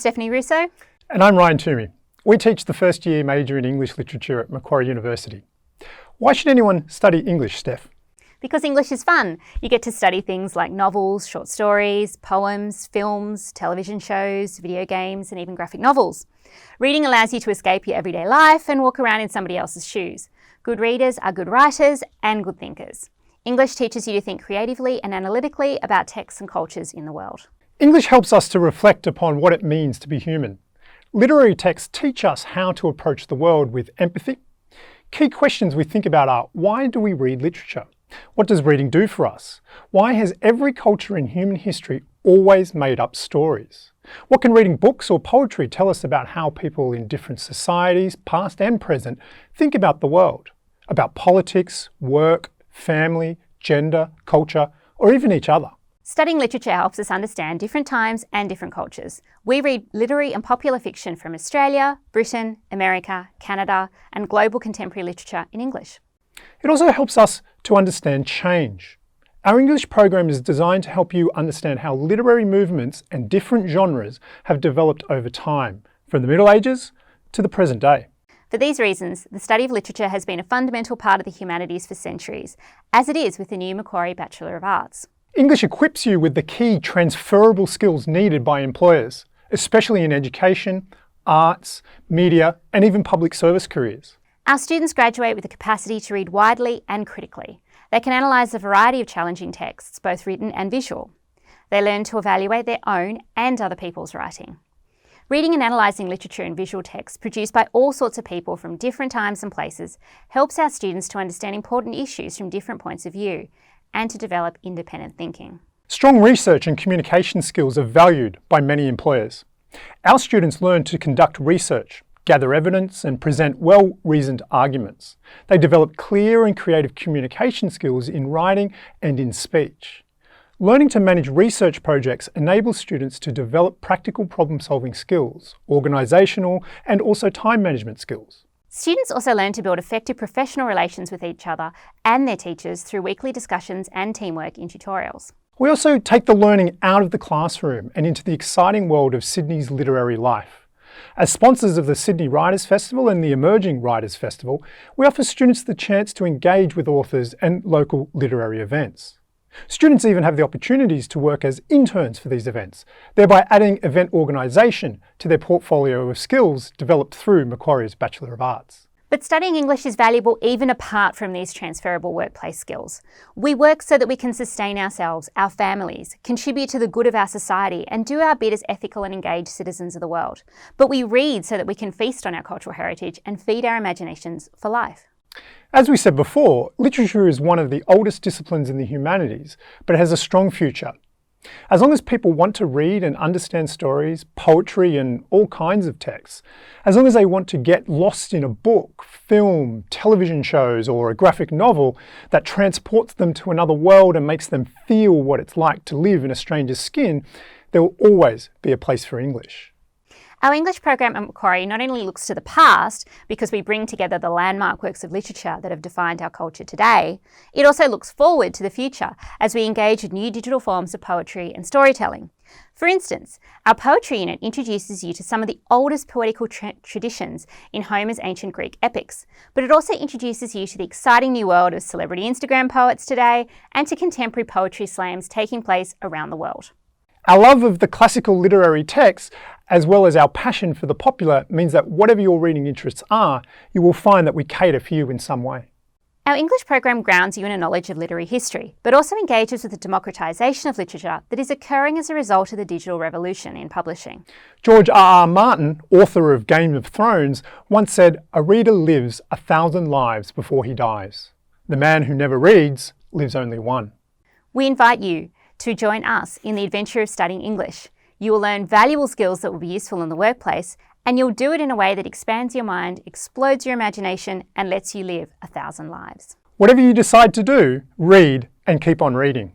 Stephanie Russo. And I'm Ryan Toomey. We teach the first year major in English literature at Macquarie University. Why should anyone study English, Steph? Because English is fun. You get to study things like novels, short stories, poems, films, television shows, video games, and even graphic novels. Reading allows you to escape your everyday life and walk around in somebody else's shoes. Good readers are good writers and good thinkers. English teaches you to think creatively and analytically about texts and cultures in the world. English helps us to reflect upon what it means to be human. Literary texts teach us how to approach the world with empathy. Key questions we think about are, why do we read literature? What does reading do for us? Why has every culture in human history always made up stories? What can reading books or poetry tell us about how people in different societies, past and present, think about the world? About politics, work, family, gender, culture, or even each other. Studying literature helps us understand different times and different cultures. We read literary and popular fiction from Australia, Britain, America, Canada, and global contemporary literature in English. It also helps us to understand change. Our English program is designed to help you understand how literary movements and different genres have developed over time, from the Middle Ages to the present day. For these reasons, the study of literature has been a fundamental part of the humanities for centuries, as it is with the new Macquarie Bachelor of Arts. English equips you with the key transferable skills needed by employers, especially in education, arts, media, and even public service careers. Our students graduate with the capacity to read widely and critically. They can analyse a variety of challenging texts, both written and visual. They learn to evaluate their own and other people's writing. Reading and analysing literature and visual texts produced by all sorts of people from different times and places helps our students to understand important issues from different points of view and to develop independent thinking. Strong research and communication skills are valued by many employers. Our students learn to conduct research, gather evidence, and present well-reasoned arguments. They develop clear and creative communication skills in writing and in speech. Learning to manage research projects enables students to develop practical problem-solving skills, organisational and also time management skills. Students also learn to build effective professional relations with each other and their teachers through weekly discussions and teamwork in tutorials. We also take the learning out of the classroom and into the exciting world of Sydney's literary life. As sponsors of the Sydney Writers' Festival and the Emerging Writers' Festival, we offer students the chance to engage with authors and local literary events. Students even have the opportunities to work as interns for these events, thereby adding event organisation to their portfolio of skills developed through Macquarie's Bachelor of Arts. But studying English is valuable even apart from these transferable workplace skills. We work so that we can sustain ourselves, our families, contribute to the good of our society, and do our bit as ethical and engaged citizens of the world. But we read so that we can feast on our cultural heritage and feed our imaginations for life. As we said before, literature is one of the oldest disciplines in the humanities, but it has a strong future. As long as people want to read and understand stories, poetry and all kinds of texts, as long as they want to get lost in a book, film, television shows or a graphic novel that transports them to another world and makes them feel what it's like to live in a stranger's skin, there will always be a place for English. Our English program at Macquarie not only looks to the past, because we bring together the landmark works of literature that have defined our culture today, it also looks forward to the future as we engage with new digital forms of poetry and storytelling. For instance, our poetry unit introduces you to some of the oldest poetical traditions in Homer's ancient Greek epics, but it also introduces you to the exciting new world of celebrity Instagram poets today and to contemporary poetry slams taking place around the world. Our love of the classical literary texts, as well as our passion for the popular, means that whatever your reading interests are, you will find that we cater for you in some way. Our English program grounds you in a knowledge of literary history, but also engages with the democratisation of literature that is occurring as a result of the digital revolution in publishing. George R.R. Martin, author of Game of Thrones, once said, "A reader lives 1,000 lives before he dies. The man who never reads lives only one." We invite you to join us in the adventure of studying English. You will learn valuable skills that will be useful in the workplace, and you'll do it in a way that expands your mind, explodes your imagination, and lets you live 1,000 lives. Whatever you decide to do, read and keep on reading.